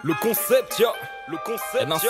Le concept, ya, le concept, NACH,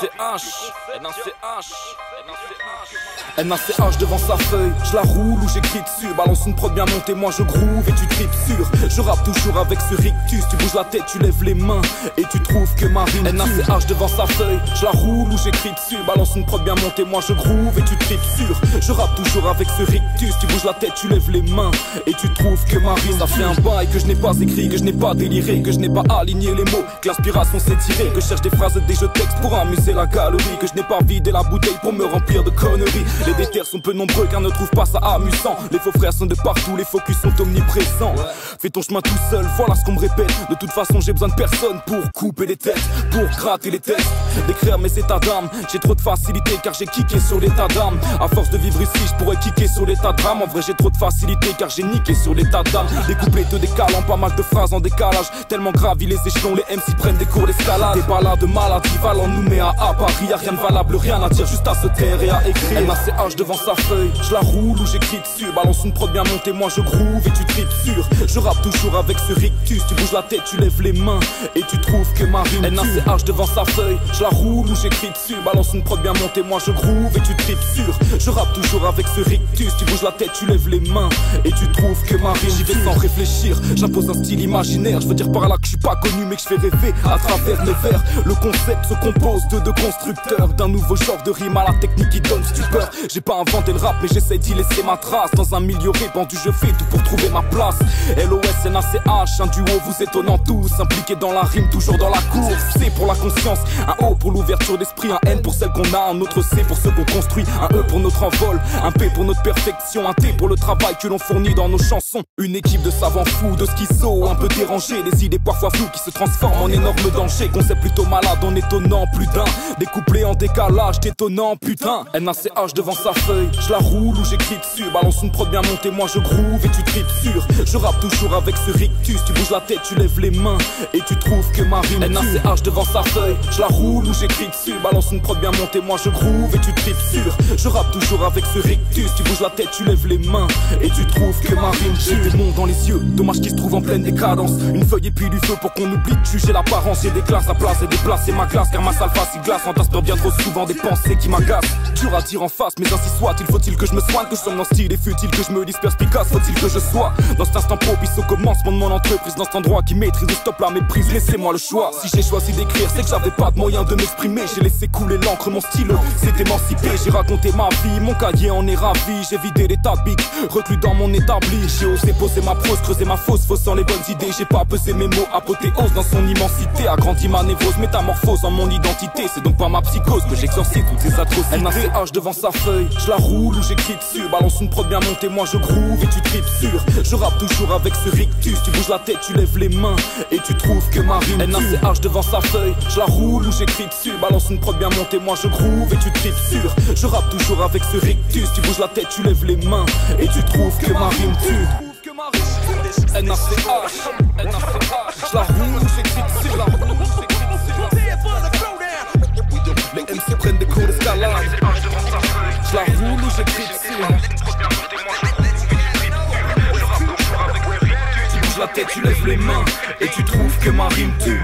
NACH devant sa feuille, je la roule ou j'écris dessus. Balance une prod bien montée, moi je groove et tu tripes sûr. Je rappe toujours avec ce rictus, tu bouges la tête, tu lèves les mains et tu trouves que ma rime NACH devant sa feuille, je la roule ou j'écris dessus. Balance une prod bien montée, moi je groove et tu tripes sûr. Je rappe toujours avec ce rictus, tu bouges la tête, tu lèves les mains et tu trouves que ma rime. Ça fait un bail que je n'ai pas écrit, que je n'ai pas déliré, que je n'ai pas aligné les mots, que l'inspiration s'est tirée, que je cherche des phrases et des jeux de texte pour amuser la galerie, que je n'ai pas vidé la bouteille pour me remplir de conneries. Les déterres sont peu nombreux car ne trouvent pas ça amusant. Les faux frères sont de partout, les focus sont omniprésents. Fais ton chemin tout seul, voilà ce qu'on me répète. De toute façon j'ai besoin de personne pour couper les têtes, pour gratter les têtes, d'écrire mes états d'âme. J'ai trop de facilité car j'ai kické sur l'état d'âme. À force de vivre ici je pourrais kicker sur l'état de drame. En vrai j'ai trop de facilité car j'ai niqué sur l'état d'âme. Les couplets te décalant, pas mal de phrases en décalage. Tellement gravi les échelons, les MC prennent des cours d'escalade. Des balades de maladie, Valent nous met à Paris. Y'a rien de valable, rien à dire, juste à se taire et à écrire. NACH devant sa feuille, je la roule ou j'écris dessus. Balance une prod bien montée, moi je groove et tu tripes sûr. Je rappe toujours avec ce rictus, tu bouges la tête, tu lèves les mains et tu trouves que ma rime NACH devant sa feuille, je la roule ou j'écris dessus. Balance une prod bien montée, moi je groove et tu tripes sûr. Je rappe toujours avec ce rictus, tu bouges la tête, tu lèves les mains et tu trouves que ma rime. J'y vais sans réfléchir, j'impose un style imaginaire. Je veux dire par là que je suis pas connu mais que je fais rêver à travers mes vers. Le concept se compose de deux constructeurs, d'un nouveau genre de rime à la technique qui donne stupeur. J'ai pas inventé le rap mais j'essaie d'y laisser ma trace. Dans un milieu répandu je fais tout pour trouver ma place. LOS, NACH, un duo vous étonnant tous. Impliqués dans la rime, toujours dans la course. C pour la conscience, un O pour l'ouverture d'esprit. Un N pour celle qu'on a, un autre C pour ceux qu'on construit. Un E pour notre envol, un P pour notre perfection. Un T pour le travail que l'on fournit dans nos chansons. Une équipe de savants fous, de schizo, un peu dérangés. Des idées parfois floues qui se transforment en énorme danger. Concept plutôt malade en étonnant plus d'un. Des couplets en décalage, détonnant putain. NACH devant sa feuille, je la roule ou j'écris dessus. Balance une prod bien montée, moi je groove et tu tripes sûr. Je rappe toujours avec ce rictus, tu bouges la tête, tu lèves les mains et tu trouves que ma rime NACH devant sa feuille, je la roule ou j'écris dessus. Balance une prod bien montée, moi je groove et tu tripes sûr. Je rappe toujours avec ce rictus, tu bouges la tête, tu lèves les mains et tu trouves que ma rime tue. J'ai des mondes dans les yeux, dommage qu'ils se trouvent en pleine décadence. Une feuille et puis du feu pour qu'on oublie de juger l'apparence. J'ai des classes à place et déplacer ma classe car ma salle face y glace. Entasse bien trop souvent des pensées qui m'agacent. Dur à dire en face mais ainsi soit. Il faut-il que je me soigne, que je sois mon style et fut-il que je me dise perspicace. Faut-il que je sois dans cet instant propice au commencement de mon entreprise, dans cet endroit qui maîtrise ou stop la méprise. Laissez-moi le choix. Si j'ai choisi d'écrire c'est que j'avais pas de moyen de m'exprimer. J'ai laissé couler l'encre, mon stylo s'est émancipé. J'ai raconté ma vie, mon cahier en est ravi. J'ai vidé l'état de bic, reclus dans mon établi. J'ai osé poser ma prose, creuser ma fosse, faussant les bonnes idées. J'ai pas pesé mes mots, apothéose dans son immensité. Agrandi ma névrose, métamorphose en mon identité. C'est donc pas ma psychose que j'exorcise toutes ces atrocités. NACH devant sa feuille, je la roule ou j'écris dessus. Balance une prod bien montée, moi je groove et tu tripes sûr. Je rappe toujours avec ce rictus, tu bouges la tête, tu lèves les mains et tu trouves que ma rime NACH devant sa feuille, je la roule ou j'écris dessus. Balance une prod bien montée, moi je groove et tu tripes sûr. Je rappe toujours avec ce rictus, tu bouges la tête, tu lèves les mains et tu trouves que ma rime tue. NACH, je la roule ou j'écris dessus. Les MC prennent des cours d'escalade. Je la roule ou j'écris dessus. Tu bouges la tête, tu lèves les mains et tu trouves que ma rime tue.